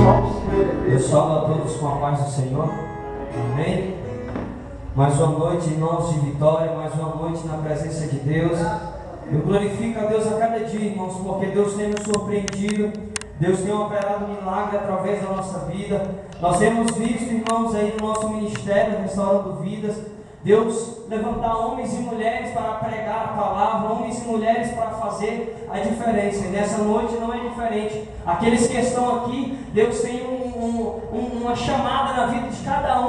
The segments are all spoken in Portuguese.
Eu salvo a todos com a paz do Senhor. Amém. Mais uma noite, irmãos, de vitória. Mais uma noite na presença de Deus. Eu glorifico a Deus a cada dia, irmãos, porque Deus tem nos surpreendido. Deus tem operado milagre através da nossa vida. Nós temos visto, irmãos, aí no nosso ministério, Restaurando Vidas, Deus levantar homens e mulheres para pregar a palavra, homens e mulheres para fazer a diferença. E nessa noite não é diferente. Aqueles que estão aqui, Deus tem uma chamada na vida de cada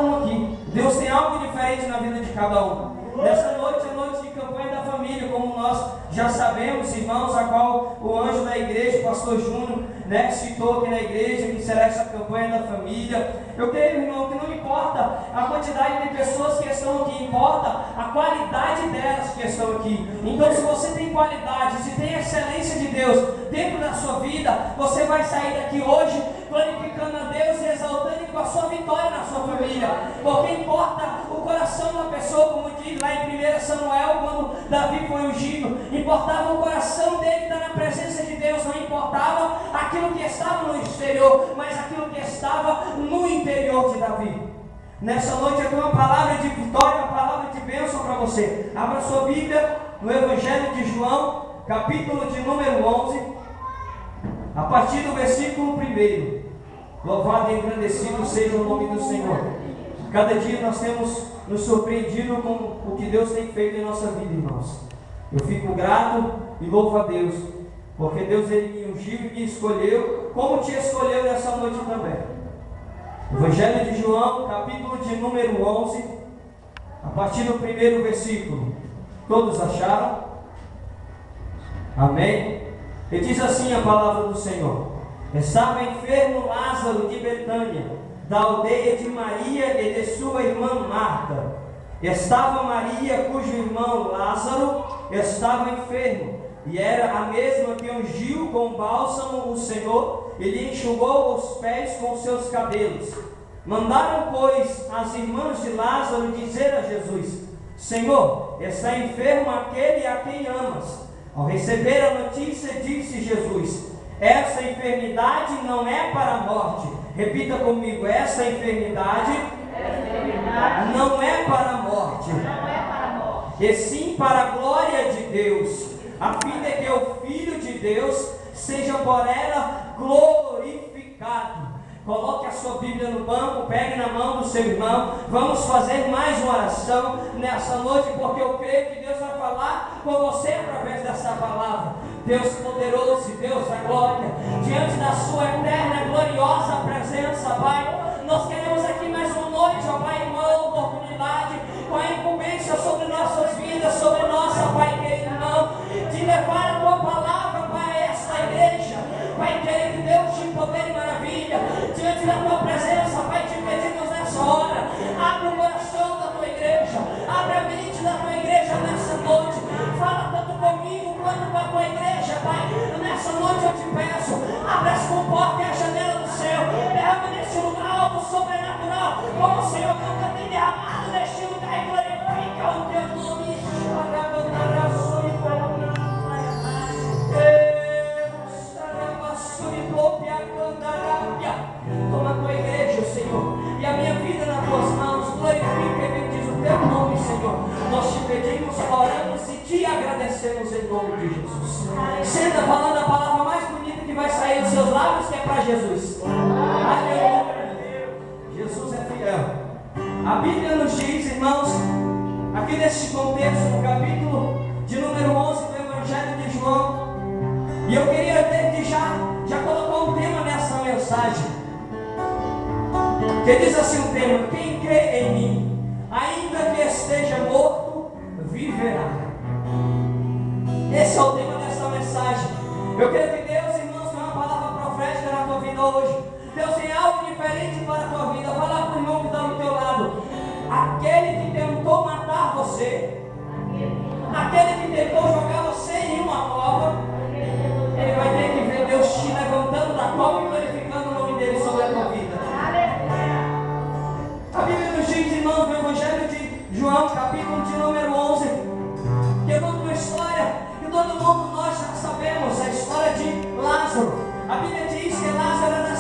um aqui. Deus tem algo diferente na vida de cada um. Nessa noite é noite de campanha da família, como nós já sabemos, irmãos, a qual o anjo da igreja, o pastor Júnior, citou aqui na igreja, que será essa campanha da família. Eu creio, irmão, que não importa a quantidade de pessoas que estão aqui, importa a qualidade delas que estão aqui. Então, se você tem qualidade, se tem excelência de Deus dentro da sua vida, você vai sair daqui hoje glorificando a Deus e exaltando com a sua vitória na sua família, porque importa o coração da pessoa, como diz lá em 1 Samuel, quando Davi foi ungido, importava o coração dele estar na presença de Deus, não importava aquilo que estava no exterior, mas aquilo que estava no interior de Davi. Nessa noite eu tenho uma palavra de vitória, uma palavra de bênção para você. Abra sua Bíblia no Evangelho de João, capítulo de número 11, a partir do versículo 1. Louvado e engrandecido seja o nome do Senhor. Cada dia nós temos nos surpreendido com o que Deus tem feito em nossa vida, irmãos. Eu fico grato e louvo a Deus, porque Deus ele me ungiu e me escolheu, como te escolheu nessa noite também. Evangelho de João, capítulo de número 11, a partir do 1 versículo. Todos acharam? Amém? E diz assim a palavra do Senhor: Estava enfermo Lázaro de Betânia, da aldeia de Maria e de sua irmã Marta. Estava Maria, cujo irmão Lázaro estava enfermo, e era a mesma que ungiu com bálsamo o Senhor e lhe enxugou os pés com seus cabelos. Mandaram, pois, as irmãs de Lázaro dizer a Jesus: Senhor, está enfermo aquele a quem amas. Ao receber a notícia, disse Jesus: essa enfermidade não é para a morte. Repita comigo: essa enfermidade não é para a morte, e sim para a glória de Deus, a fim de que o Filho de Deus seja por ela glorificado. Coloque a sua Bíblia no banco, pegue na mão do seu irmão. Vamos fazer mais uma oração nessa noite, porque eu creio que Deus vai falar com você através dessa palavra. Deus poderoso e Deus da glória, diante da sua eterna, gloriosa presença, Pai, nós queremos aqui mais uma noite, ó Pai, uma oportunidade, com a incumbência sobre nossas vidas, sobre nossa, Pai querido irmão, de levar a Tua palavra para esta igreja, Pai querido Deus, de poder e maravilha, diante da Tua presença, Pai, te pedimos nessa hora, abre o coração da Tua igreja, abre a mente da Tua igreja nessa noite, fala tanto comigo quanto com a Tua igreja, Pai. Nessa noite eu te peço, abre as comportas e a janela do céu, derrama neste lugar algo sobrenatural, como o Senhor nunca tem derramado neste lugar, e glorifica o Teu nome. Toma a Tua igreja, Senhor, e a minha vida nas Tuas mãos, glorifica e bendiz o Teu nome, Senhor. Nós te pedimos, oramos e te agradecemos em nome de Jesus. Senta falando a palavra mais bonita que vai sair dos seus lábios, que é para Jesus. Aleluia. Jesus é fiel. A Bíblia nos diz, irmãos, aqui nesse contexto, no capítulo de número 11 do Evangelho de João, e eu queria desde já colocar um tema nessa mensagem, que diz assim o tema: quem crê em mim, ainda que esteja morto, viverá. Esse é o tema dessa mensagem. Eu creio que Deus, irmãos, tem uma palavra profética na tua vida hoje. Deus tem algo diferente para a tua vida. Fala para o irmão que está do teu lado: aquele que tentou matar você, aquele que tentou jogar você em uma cova, ele vai ter que ver Deus te levantando da cova e glorificando o nome dele sobre a tua vida. A Bíblia nos diz, irmãos, no Evangelho de João, capítulo de número 11, que conta uma história que todo mundo nós já sabemos, a história de Lázaro. A Bíblia diz que Lázaro era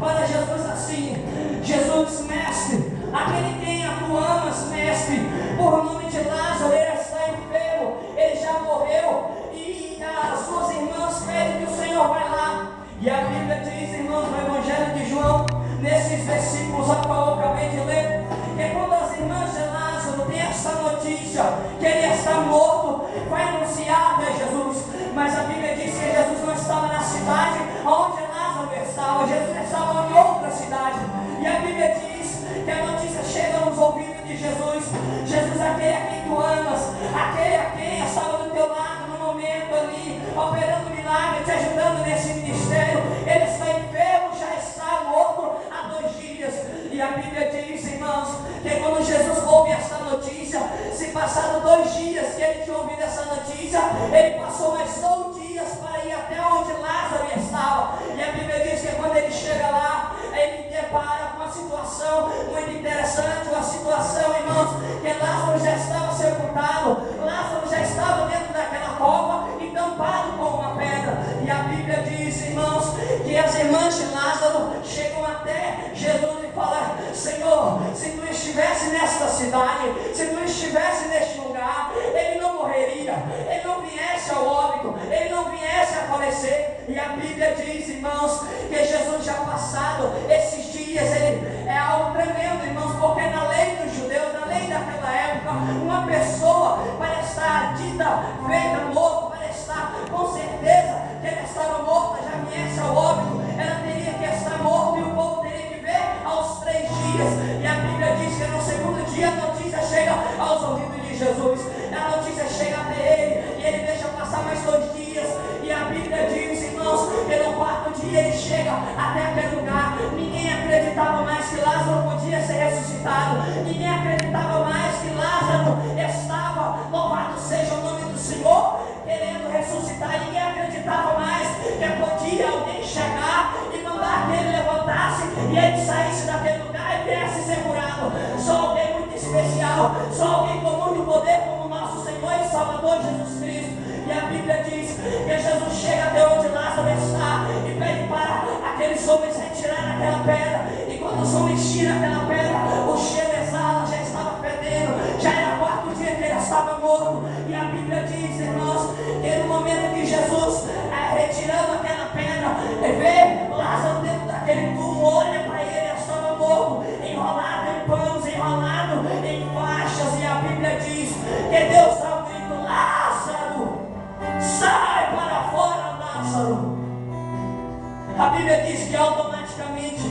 para Jesus assim: Jesus, mestre, aquele quem tu amas, mestre, por nome de Lázaro, ele está enfermo, ele já morreu, e as suas irmãs pedem que o Senhor vai lá. E a Bíblia diz, irmãos, no Evangelho de João, nesses versículos a qual eu acabei de ler, que quando as irmãs de Lázaro têm essa notícia que ele está morto, vai anunciar até Jesus. Mas a Bíblia diz que Jesus não estava na cidade onde Lázaro estava, Jesus estava em outra cidade. E a Bíblia diz que a notícia chega nos ouvidos de Jesus: Jesus, aquele a quem tu amas, aquele a quem estava do teu lado no momento ali, operando milagre, te ajudando nesse ministério, ele está enfermo, já está morto há 2 dias. E a Bíblia diz, irmãos, que quando Jesus ouve essa notícia, se passaram 2 dias que ele tinha ouvido essa notícia, ele passou mais 2 dias para ir até onde Lázaro estava. E a Bíblia diz que quando ele chega lá, ele depara com uma situação muito interessante, uma situação, irmãos, que Lázaro já estava sepultado, Lázaro já estava dentro daquela cova e tampado com uma pedra. E a Bíblia diz, irmãos, que as irmãs de Lázaro chegam até Jesus e falam: Senhor, se tu estivesse nesta cidade, se tu estivesse neste lugar, ele não morreria, ele não viesse ao óbito, ele não viesse a falecer. E a Bíblia diz, irmãos, que Jesus já passado esses dias, ele é algo tremendo, irmãos, porque na lei dos judeus, na lei daquela época, uma pessoa para estar dita, feita morto, para estar com certeza que ele estava morto, já viesse ao óbito, ela teria que estar morta e o povo teria que ver aos 3 dias. E a Bíblia diz que no segundo dia a notícia chega aos ouvidos de Jesus, a notícia chega até ele, e ele deixa passar mais 2 dias. E a Bíblia diz, irmãos, que no 4º dia ele chega até aquele lugar. Ninguém acreditava mais que Lázaro podia ser ressuscitado, ninguém acreditava mais que Lázaro estava, louvado seja o nome do Senhor, querendo ressuscitar. Ninguém acreditava mais que podia alguém chegar e mandar que ele levantasse e ele saísse daquele lugar e viesse ser curado. Só alguém muito especial, só alguém com muito poder como nosso Senhor e Salvador Jesus Cristo. E a Bíblia diz que Jesus chega até onde Lázaro está e pede para aqueles homens retirarem aquela pedra. E quando os homens tiram aquela pedra, o cheiro exala, já estava fedendo, já era o 4º dia que ele estava morto. E a Bíblia diz, irmãos, que no momento que Jesus retirando aquela pedra, vê Lázaro dentro daquele túmulo, olha para ele, estava morto, enrolado em panos, enrolado em faixas. E a Bíblia diz que Deus dá um grito: Lázaro, sai para fora, Lázaro. A Bíblia diz que automaticamente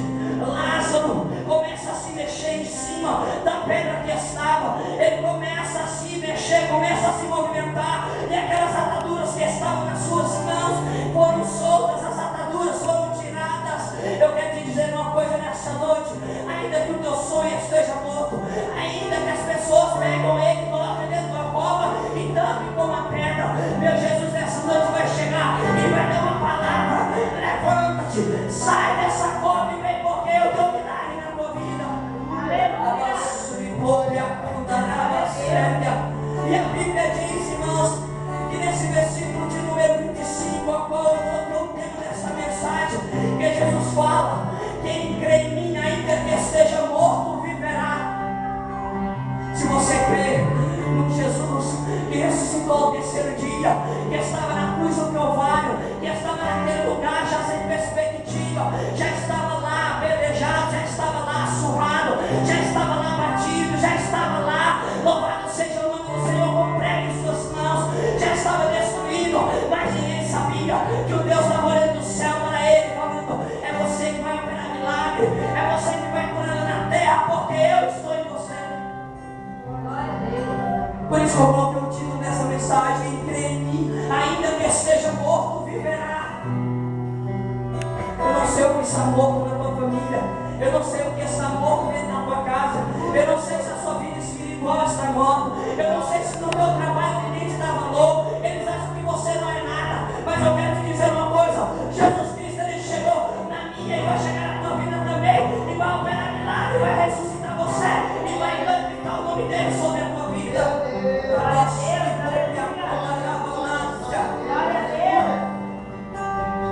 Lázaro começa a se mexer em cima da pedra que estava. Ele começa a se mexer, começa a se movimentar, e aquelas ataduras que estavam nas suas mãos foram soltas, as ataduras foram tiradas. Eu quero te dizer uma coisa nessa noite: ainda que o teu sonho esteja morto, ainda que as pessoas pegam ele, colocam dentro da cova e tampem com uma pedra, meu Jesus nessa noite vai chegar e vai dar uma palavra: levanta-te, sai dessa cova e vem, porque eu tenho milagre na tua vida. E a Bíblia diz, irmãos, que nesse versículo de número 25, a qual eu estou tendo nessa mensagem, que Jesus fala: quem crê em mim, ainda que esteja morto, viverá. Se você crê no Jesus que ressuscitou ao 3º dia, que estava na cruz do Calvário, que estava naquele lugar já sem perspectiva, já estava lá apedrejado, já estava lá surrado, já estava lá batido, já estava lá, louvado seja o nome do Senhor, com prego em suas mãos, já estava destruído, mas ninguém sabia que o Deus estava olhando do céu para ele, falando: é você que vai operar milagre, é você que vai curar na terra, porque eu estou em você. Por isso eu coloquei o título dessa mensagem: quem crê em mim, ainda que esteja morto, viverá. Eu não sei o que está morto na tua família, eu não sei o que está morto dentro da tua casa, eu não sei se a sua vida espiritual está morta, eu não sei se no teu trabalho ninguém te dá valor, eles acham que você não é nada. Mas eu quero te dizer uma coisa: Jesus Cristo, ele chegou na minha e vai chegar na tua vida também, e vai operar milagre, vai ressuscitar você e vai glorificar o nome dele sobre a tua vida.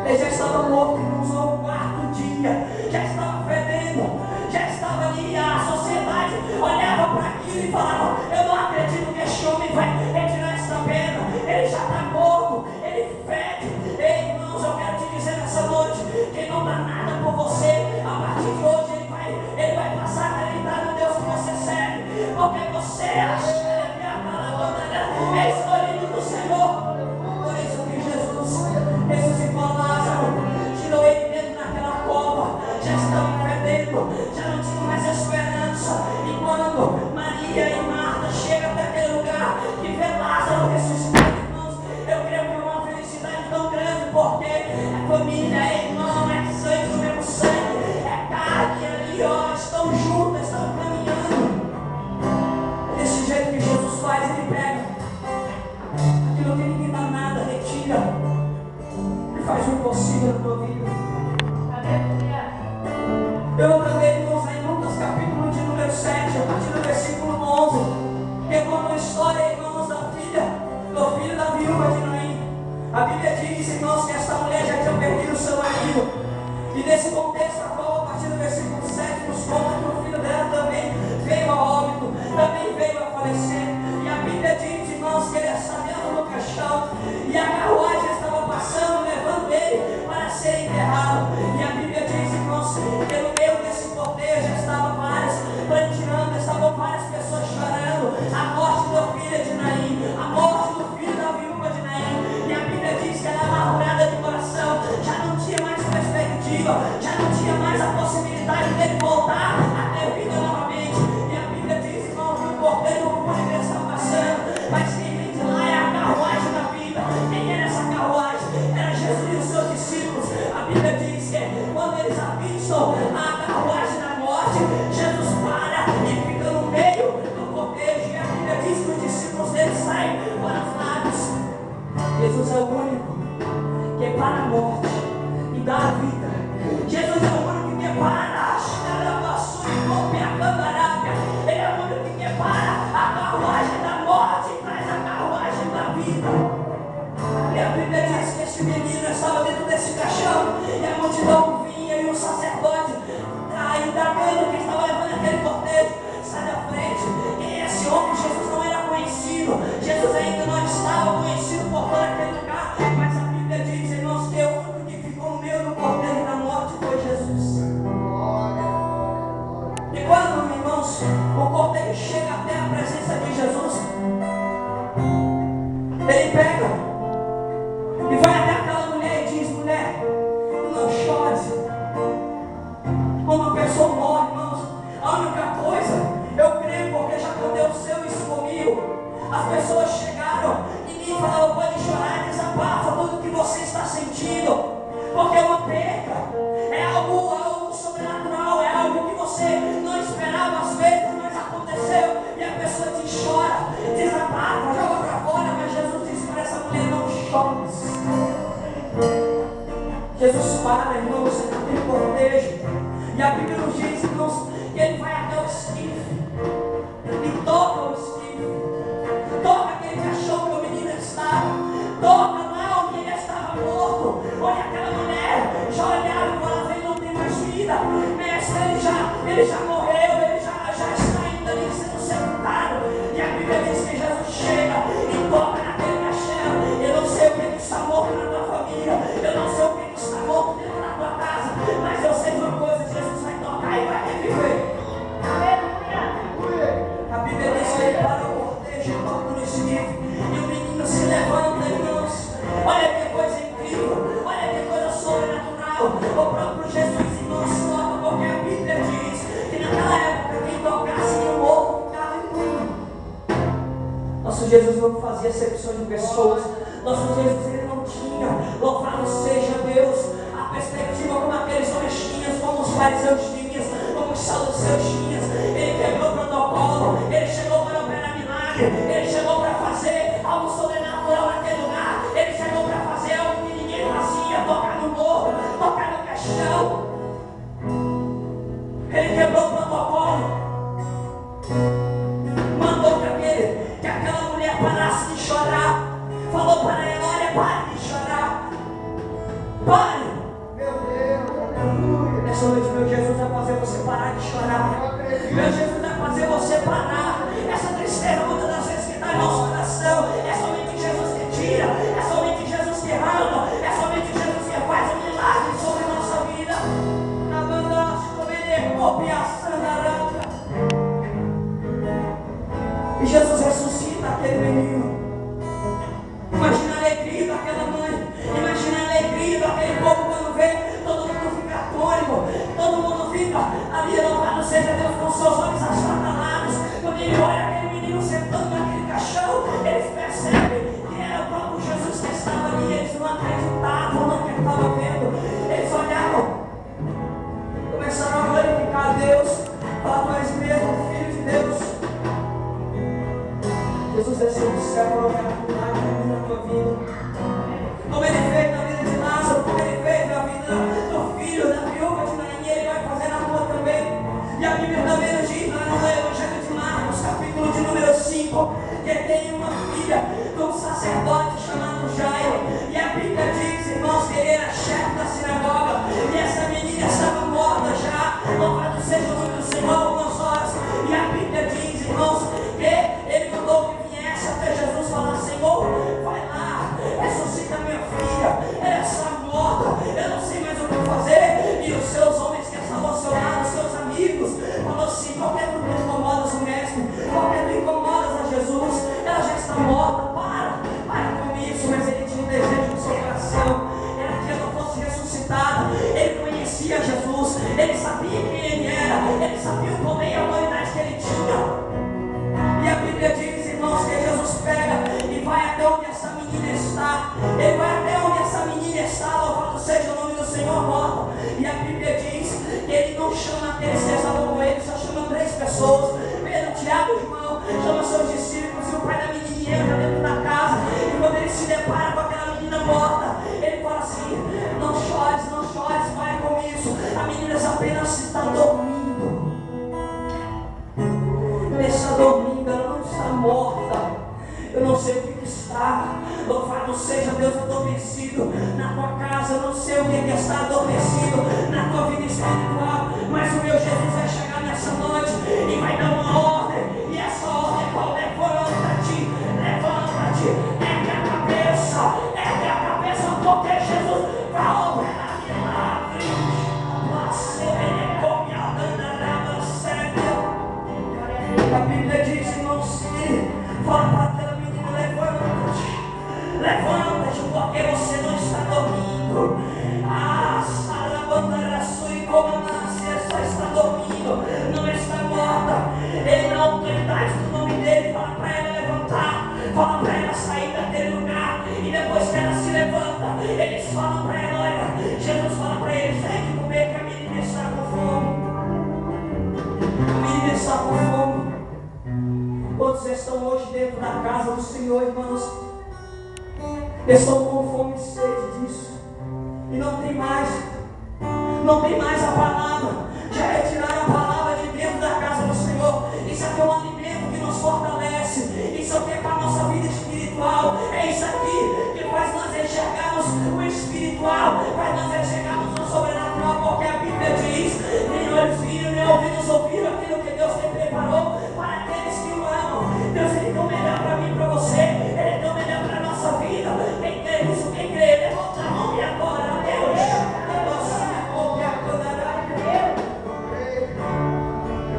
Ele já estava morto, irmãos, ao 4º dia, já estava e a carruagem estava passando, levando ele para ser enterrado. E a Bíblia diz, irmãos, que no meio desse cortejo estavam vários pranteando, estavam várias pessoas chorando a morte do filho de Naim, a morte do filho da viúva de Naim. E a Bíblia diz que ela, amargurada de coração, já não tinha mais perspectiva, já não tinha mais a possibilidade dele voltar a ter vida novamente. E a Bíblia diz, irmão, que o cortejo fúnebre está passando, mas quem vem de lá é a carruagem da vida. Quem era essa carruagem? Era Jesus e os seus discípulos. A Bíblia diz que quando eles avistam a carruagem da morte, Jesus para e fica no meio do cortejo. E a Bíblia diz que os discípulos dele saem para os lados. Jesus é o único que para a morte e dá a vida. Jesus é o único que para a xarabassu e golpe a candarábia. Ele é o único que para a carruagem da morte e traz a carruagem da vida. E a Bíblia diz que esse menino estava dentro desse caixão e a multidão vinha e o sacerdote, indagando quem estava levando aquele cortejo, sai da frente. Quem é esse homem? Jesus não era conhecido, Jesus ainda não estava conhecido por todo aquele lugar, mas a Bíblia diz, irmãos, que o único que ficou no meio do cortejo da morte foi Jesus. E quando, irmãos, o cortejo chega até a presença de Jesus, ele pega e vai até aquela mulher e diz: mulher, não chore. Quando uma pessoa morre, irmãos, a única coisa, eu creio porque já aconteceu isso comigo, as pessoas chegaram e me falaram: pode chorar, desabafa tudo que você está sentindo, porque é uma perca, é algo sobrenatural, é algo que você não esperava às vezes, mas aconteceu, e a pessoa te chora, desabafa, joga para fora, mas Jesus disse para essa mulher: não chore. Jesus para, irmãos, naquele cortejo, e a Bíblia nos diz, irmãos, que ele vai até o esquife e toca o esquife, toca aquele caixão que o menino estava, toca lá onde ele estava morto, onde aquela mulher já olhava e falava: ele não tem mais vida, mestre, ele já morreu, ele já está ainda ali sendo sepultado. E a Bíblia diz que Jesus chega e toca naquele caixão. Eu não sei o que está morto na tua família, eu não sei o que está morto dentro da tua casa, mas eu sei de uma coisa: Jesus vai tocar e vai reviver. Aleluia! A Bíblia diz que ele para o cortejo e toca no esquife, e o menino se levanta, irmãos. Olha que coisa incrível, olha que coisa sobrenatural. O próprio Jesus, irmãos, toca, porque a Bíblia diz que naquela época quem tocasse em um outro ficava imune. Nosso Jesus não fazia acepção de pessoas. Nosso Jesus, ele não tinha, louvado seja Deus, a perspectiva como aqueles homens tinham, como os fariseus tinham, como os saduceus tinham. Ele quebrou o protocolo, ele chegou para operar milagre, ele chegou para fazer algo sobrenatural naquele lugar, ele chegou para fazer algo que ninguém fazia: tocar no morro, tocar no caixão. Ele quebrou o protocolo, mandou que aquela mulher parasse de chorar, falou para ela: olha, pare de chorar, pare. Meu Deus, aleluia. Nessa noite, meu Jesus vai fazer você parar de chorar. Meu Jesus vai fazer você parar. Essa tristeza, muitas das vezes, que está em nosso coração, é somente Jesus que tira, é somente Jesus que arranca, é somente Jesus que faz um milagre sobre a nossa vida. Na bandagem, como ele é copiação da arranca. E Jesus ressuscita aquele menino. Imagina a alegria daquela mãe, imagina a alegria daquele povo quando vê, todo mundo fica atônito, todo mundo fica ali, louvado seja Deus, com seus olhos asfaltados. Quando ele olha aquele menino sentando naquele caixão, eles percebem que era o próprio Jesus que estava ali. Eles não acreditavam no que estava vendo, eles olhavam, começaram a glorificar a Deus, falar: tu és mesmo Filho de Deus. Jesus desceu do céu para operar milagre na tua vida, como ele fez na vida de Lázaro, como ele fez na vida do filho da viúva de Naim, ele vai fazer na tua também. E a Bíblia também nos diz lá no Evangelho de Marcos, capítulo de número 5, que tem uma filha de um sacerdote chamado Jairo. E a Bíblia diz, irmãos, que ele era chefe da sinagoga, e essa menina estava morta já, louvado seja o nome do Senhor, algumas horas. E a Bíblia diz, irmãos, que ele mandou que viesse até Jesus falar: Senhor, vai lá, ressuscita está, ele vai até onde essa menina está, louvado seja o nome do Senhor, morta. E a Bíblia diz que ele não chama aqueles que estavam com ele, só chama 3 pessoas: Pedro, Tiago e João, chama seus discípulos e o pai da menininha entra dentro da casa. E quando ele se depara com aquela menina morta, ele fala assim: não chores, vai com isso, a menina apenas está dormindo. Ela está dormindo, ela não está morta. Eu não sei o que está, louvado seja Deus, adormecido na tua casa. Eu não sei o que está adormecido na tua vida espiritual, mas o meu Jesus vai chegar nessa noite e vai dar uma ordem. E essa ordem é qual? Levanta-te, ergue a cabeça, porque Jesus vai operar milagres. A Bíblia diz, irmãos, fala para aquela menina: levanta-te, porque você não está dormindo. Sarabandaraçu, como a Márcia só está dormindo, não está morta. Ele, na autoridade do nome dele, fala para ela levantar, fala para ela sair daquele lugar. E depois que ela se levanta, eles falam para ela: olha, Jesus fala para eles: tem que comer, que a menina está com fome. A menina está com fome. Quantos estão hoje dentro da casa do Senhor, irmãos? Estão com fome e sede disso. E não tem mais a palavra. Já retiraram a palavra de dentro da casa do Senhor. Isso aqui é um alimento que nos fortalece. Isso aqui é para a nossa vida espiritual. É isso aqui que faz nós enxergarmos o espiritual, faz nós enxergarmos o sobrenatural, porque a Bíblia diz: nem olhos viram, nem ouvidos ouviram aquilo que Deus te preparou para aqueles que o amam. Deus, Ele tem o melhor para mim e para você. Ele tem o melhor para a nossa vida. Quem crê nisso, quem crê, levanta a mão e adora a Deus.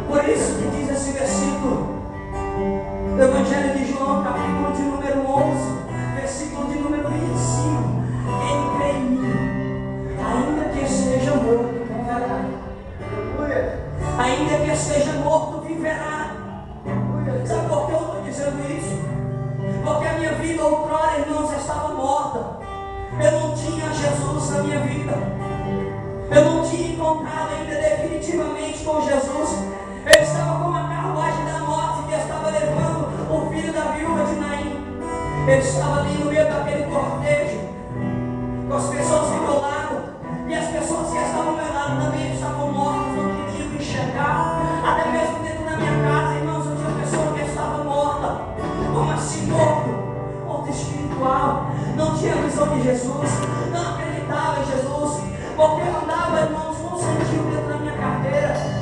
Por isso que diz esse versículo do Evangelho de João, capítulo de número 11, versículo de número 25: quem crê em mim, ainda que esteja morto, viverá. Ainda que esteja morto, viverá. Sabe por que eu estou dizendo isso? Porque a minha vida outrora, irmãos, estava morta. Eu não tinha Jesus na minha vida. Eu não tinha encontrado ainda definitivamente com Jesus. Eu estava como a carruagem da morte que estava levando o filho da viúva de Naim. Ele estava ali no meio daquele cortejo, com as pessoas do meu lado. E as pessoas que estavam ao meu lado também estavam mortas, não queriam me enxergar. Até mesmo dentro da minha casa, irmãos, eu tinha pessoa que estava morta. Como assim morto? Morto espiritual. Não tinha visão de Jesus, não acreditava em Jesus, porque eu andava, irmãos, com um centímetro dentro da minha carteira.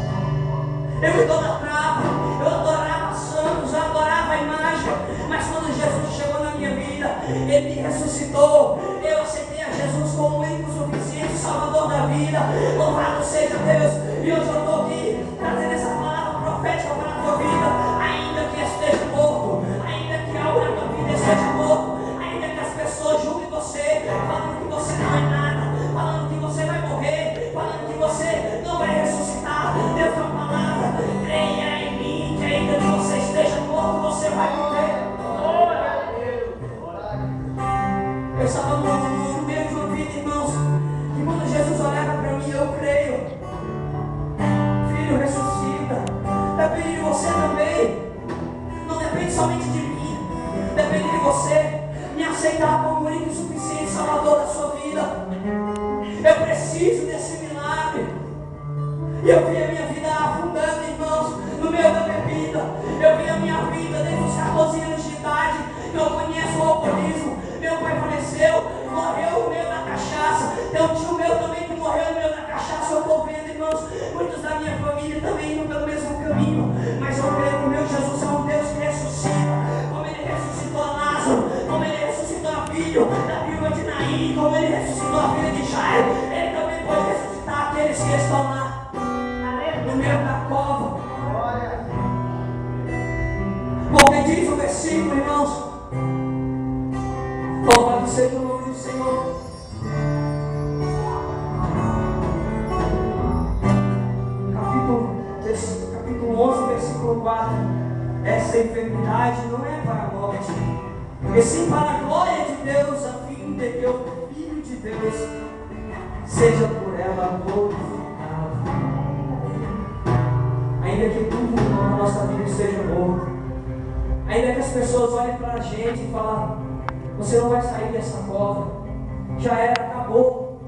Eu idolatrava, eu adorava santos, eu adorava a imagem. Mas quando Jesus chegou na minha vida, Ele me ressuscitou. Eu aceitei a Jesus como o único suficiente Salvador da vida. Louvado seja Deus. E hoje eu estou aqui trazendo essa palavra profética para a tua vida. Ainda que esteja morto, ainda que algo na tua vida esteja morto, ainda que as pessoas julguem você, falando que você não é nada, falando que você vai morrer, falando que você não vai ressuscitar, Deus tem uma palavra: creia em mim, que ainda que você esteja morto, você vai morrer. Eu estava no meio de uma vida, irmãos, e quando Jesus olhava para mim, eu creio: filho, ressuscita. Depende de você também. Não depende somente de mim, depende de você me aceitar como o único e suficiente Salvador da sua vida. Eu preciso desse milagre. E eu vi a minha vida afundando, irmãos, no meio da bebida. Eu vi a minha vida desde os 14 anos de idade. Eu conheço o alcoolismo. Meu pai faleceu, morreu no meio da cachaça. Tem um tio meu também que morreu no meio da cachaça. Eu estou vendo, irmãos, muitos da minha família também indo pelo mesmo caminho. Mas eu creio que o meu Jesus é um Deus que ressuscita. Como Ele ressuscitou a Lázaro, como Ele ressuscitou a filha da viúva de Naim, como Ele ressuscitou a filha de Jairo, Ele também pode ressuscitar aqueles que estão lá no meio da cova. Porque diz o versículo, irmãos, louvado seja o nome do Senhor. Capítulo 11, versículo 4. Essa enfermidade não é para a morte, e sim para a glória de Deus, a fim de que o Filho de Deus seja por ela glorificado. Ainda que tudo na nossa vida esteja morto, ainda que as pessoas olhem para a gente e falem: você não vai sair dessa cova, já era, acabou.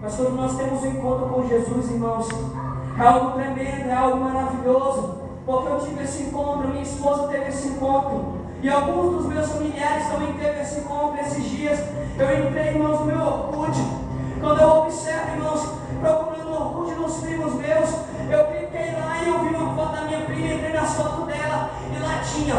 Mas quando nós temos um encontro com Jesus, irmãos, é algo tremendo, é algo maravilhoso, porque eu tive esse encontro, minha esposa teve esse encontro, e alguns dos meus familiares também teve esse encontro esses dias. Eu entrei, irmãos, no meu Orkut. Quando eu observo, irmãos, procurando o Orkut nos primos meus, eu cliquei lá e eu vi uma foto da minha prima, entrei nas fotos dela, e lá tinha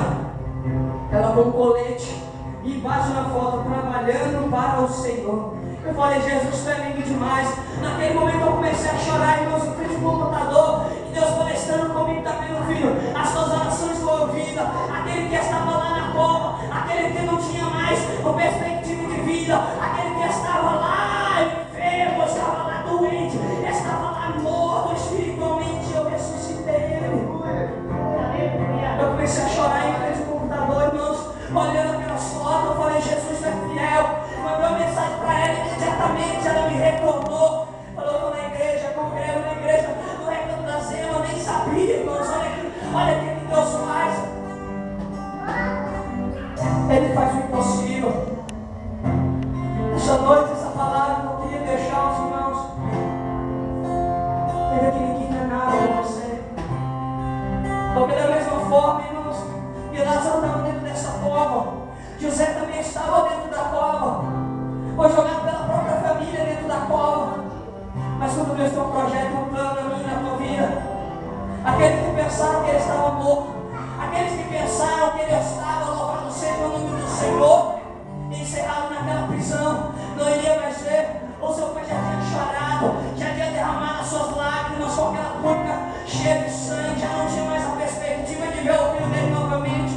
ela com um colete, e embaixo na foto, trabalhando para o Senhor. Eu falei: Jesus, tu é lindo demais. Naquele momento eu comecei a chorar, irmãos, em frente ao computador, e Deus palestrando comigo, tá vendo, filho? As tuas orações foram ouvidas. Aquele que estava lá na cova, aquele que não tinha mais uma perspectiva de vida, aquele que estava lá enfermo, estava lá doente, estava lá morto espiritualmente, eu ressuscitei ele. Eu comecei a chorar em frente ao computador, irmãos, olhando aquelas fotos. Eu falei: Jesus, tu é fiel. Mandei uma mensagem para ela, imediatamente ela me retornou. Falou: eu estou na igreja, congrego na igreja, no Recanto da Zema, eu nem sabia, irmãos. Olha o que Deus faz. Ele faz o impossível. Essa noite, essa palavra que eu queria deixar aos irmãos, ainda que ninguém não é nada com você. Porque da mesma forma, irmãos, que Lázaro estava dentro dessa cova, José também estava dentro da cova, foi jogado pela própria família dentro da cova. Mas quando Deus tem um projeto, um plano na minha e na tua vida, aqueles que pensaram que ele estava morto, aqueles que pensaram que ele estava, louvado seja o nome do Senhor, encerrado naquela prisão, não iria mais ver. O seu pai já tinha chorado, já tinha derramado as suas lágrimas com aquela túnica cheia de sangue, já não tinha mais a perspectiva de ver o filho dele novamente.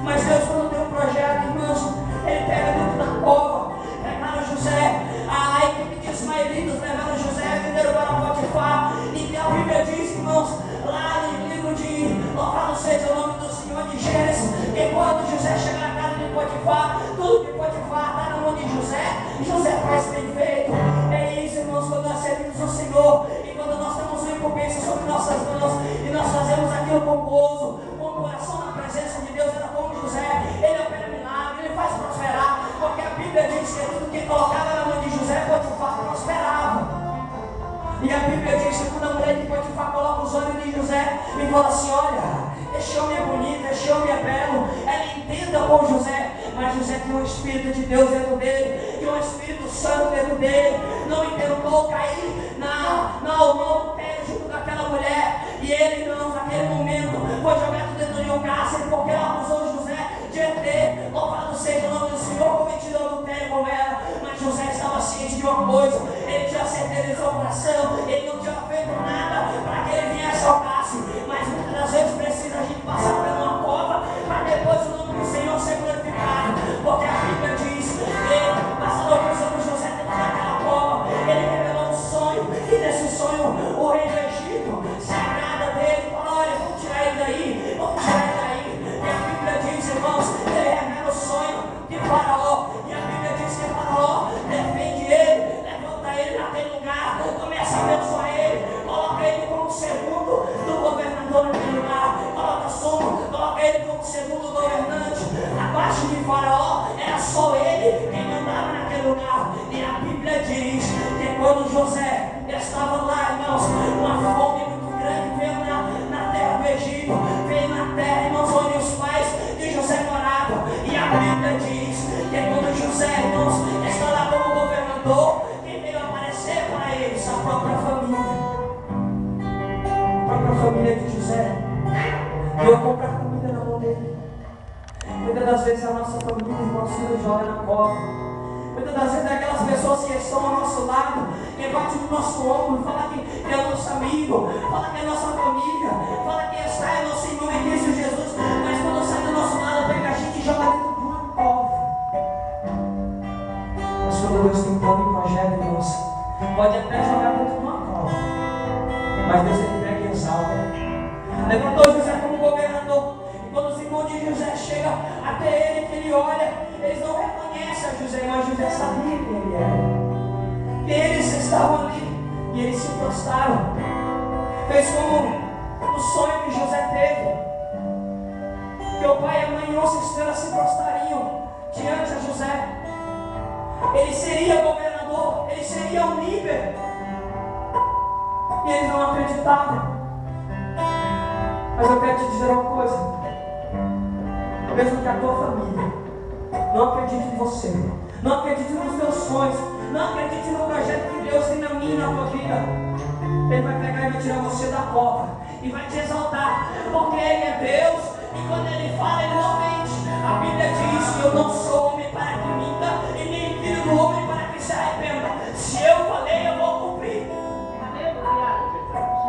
Mas Deus, quando tem um projeto, irmãos, ele pega dentro da cova, pegaram José, a equipe de ismaelitas levaram José, venderam para Potifar, e a Bíblia diz, irmãos, lá no livro de louvado seja o nome do Senhor de Gênesis, que quando José chega na casa de Potifar, tudo que Potifar está na mão de José, José faz bem feito. É isso, irmãos, quando nós servimos o Senhor, e quando nós temos uma incumbência sobre nossas mãos, e nós fazemos aquilo com gozo, com o coração na presença de Deus, era como José, ele opera milagre, ele faz prosperar, porque a Bíblia diz que tudo que colocava na mão de José, Potifar prosperava. E a Bíblia diz que quando a mulher de Potifar coloca os olhos de José e fala assim: olha, este homem é bonito, este homem é belo, ela entenda com José, mas José tinha um Espírito de Deus dentro dele, tinha um Espírito Santo dentro dele, não intentou cair no adultério junto daquela mulher, e ele não, naquele momento, foi jogado dentro de um cárcere, porque ela acusou José de ter, louvado seja o nome do Senhor, cometido adultério com ela. Mas José estava ciente de uma coisa, ele tinha certeza de seu coração, ele não tinha feito nada para que ele viesse ao cárcere, mas muitas das vezes precisa a gente passar por uma cova, para depois o nome do Senhor ser glorificado, porque a Bíblia diz que, passando alguns anos, José dentro daquela cova, ele revelou um sonho, e desse sonho o rei do Egito se agrada dele e fala: olha, vamos tirar ele daí, vamos tirar ele daí. E a Bíblia diz, irmãos, ele revela o sonho de Faraó, e a Bíblia diz que Faraó defende ele, levanta ele naquele lugar, começa a abençoar ele, coloca ele como segundo do governador naquele lugar, coloca ele como segundo governante. Abaixo de Faraó era só ele quem mandava naquele lugar. E a Bíblia diz que quando José estava lá, irmãos, uma fome muito grande veio na terra do Egito, veio na terra, irmãos, onde os pais de José moravam. E a Bíblia diz que quando José, irmãos, está lá como governador, quem veio aparecer para eles? A própria família. A própria família de José veio comprar comida na mão dele. Muitas das vezes a nossa família, irmãos, se nos joga na cova. Muitas das vezes é aquelas pessoas que estão ao nosso lado, que bate no nosso ombro, fala que é o nosso amigo, fala que é a nossa família, fala que é nosso irmão em Cristo Jesus, mas quando sai do nosso lado, pega a gente e joga dentro de uma cova. Mas quando Deus tem um plano e projeto, irmãos, pode até jogar dentro de uma cova, mas Deus ele pega e exalta. Levantou José como governador, e quando os irmãos de José chegam até ele, que ele que olha, eles não reconhecem a José, mas José sabia quem ele era. E eles estavam ali e eles se prostraram. Fez como o sonho que José teve. Que o pai e a mãe e 11 estrelas se prostrariam diante de José. Ele seria governador, ele seria um líder. E eles não acreditavam. Mas eu quero te dizer uma coisa. Mesmo que a tua família não acredite em você, não acredite nos teus sonhos, não acredite no projeto que Deus tem na minha e na tua vida, Ele vai pegar e vai tirar você da cova e vai te exaltar, porque Ele é Deus. E quando Ele fala, Ele não mente. A Bíblia diz que eu não sou homem para que minta, e nem filho do homem para que se arrependa. Se eu falei, eu vou cumprir.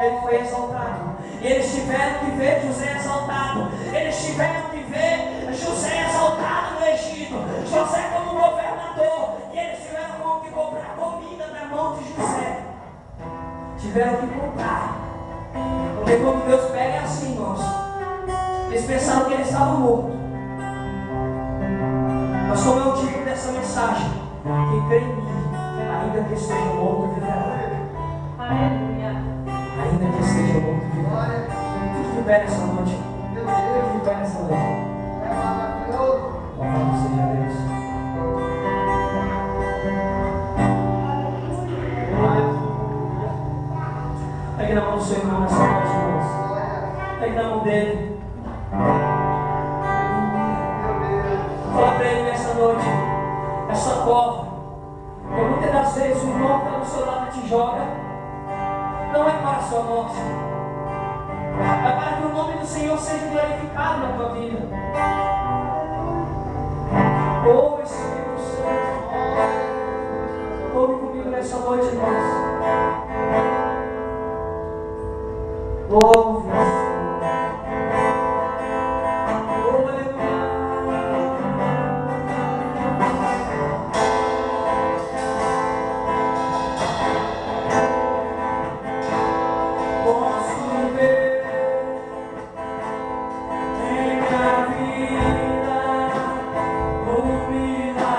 Ele foi exaltado. E eles tiveram que ver José exaltado. Eles tiveram que ver José exaltado no Egito. José como governador. E eles tiveram que comprar comida da mão de José. Tiveram que comprar. Porque quando Deus pega é assim, irmãos. Eles pensaram que ele estava morto. Mas como é o título dessa mensagem, quem crê em mim, ainda que esteja morto, viverá. Ainda que esteja morto, viverá. Fique de pé nessa noite. Fique de pé nessa noite. Louvado seja Deus. Pegue na mão do seu irmão nessa noite, irmãos. Pegue na mão dele. Fala para ele nessa noite, essa cova, que muitas das vezes o irmão que está do seu lado te joga, não é para a sua morte, é para que o nome do Senhor seja glorificado na tua vida. Oh Espírito Santo, ouve comigo nessa noite, irmãos. Ouve. Vida, o milagre.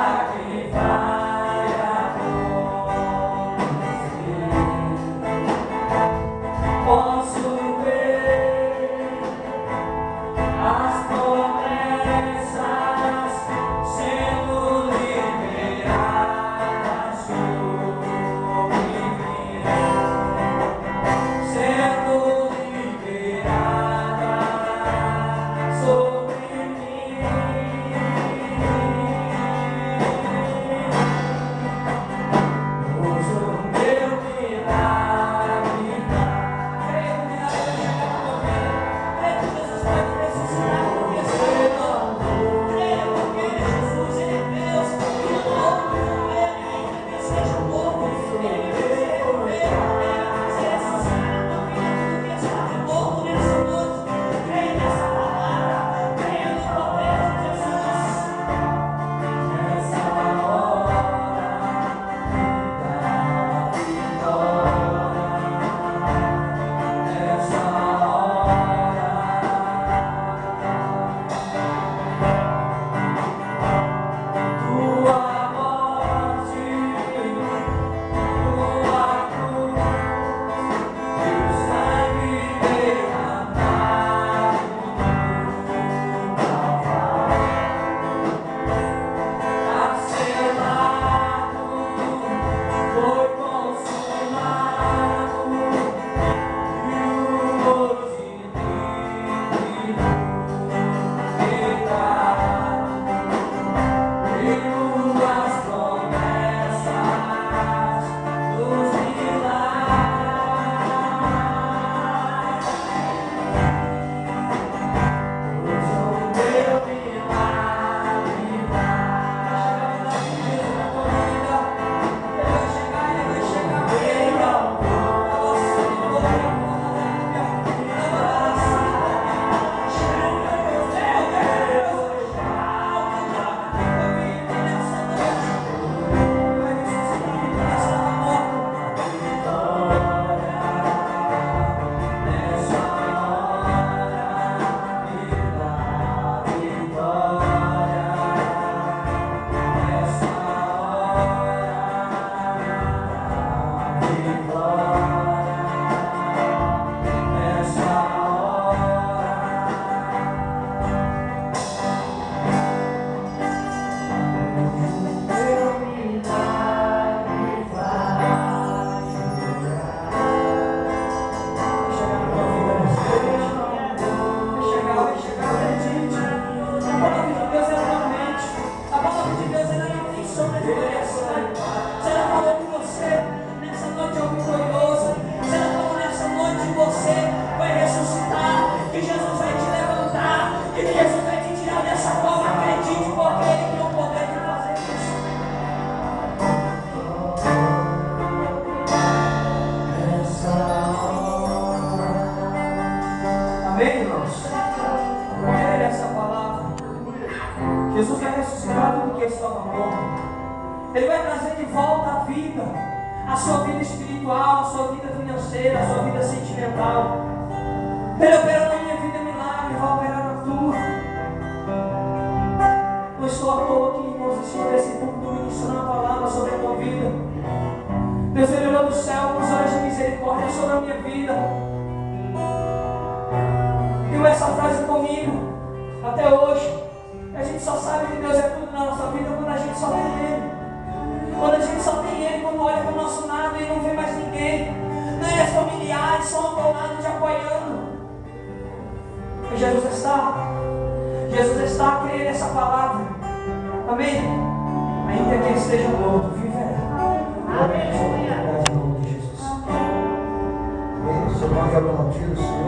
vai ressuscitar tudo que estava morto. Ele vai trazer de volta a vida, a sua vida espiritual, a sua vida financeira, a sua vida sentimental. Ele operou na minha vida milagre, vai operar na tua. Não estou à toa aqui, irmãos, em cima desse púlpito ministrando a palavra sobre a tua vida. Deus, Ele olhou do céu com os olhos de misericórdia sobre a minha vida. Tenho essa frase comigo até hoje. A gente só sabe que Deus é tudo na nossa vida quando a gente só tem Ele. Quando a gente só tem Ele, quando olha para o nosso lado e não vê mais ninguém. Nem as familiares são ao teu lado te apoiando. E Jesus está a crer nessa palavra. Amém? Ainda que ele esteja morto, viverá. Amém. Em nome de Jesus. Amém. O Senhor vai aplaudir o Senhor.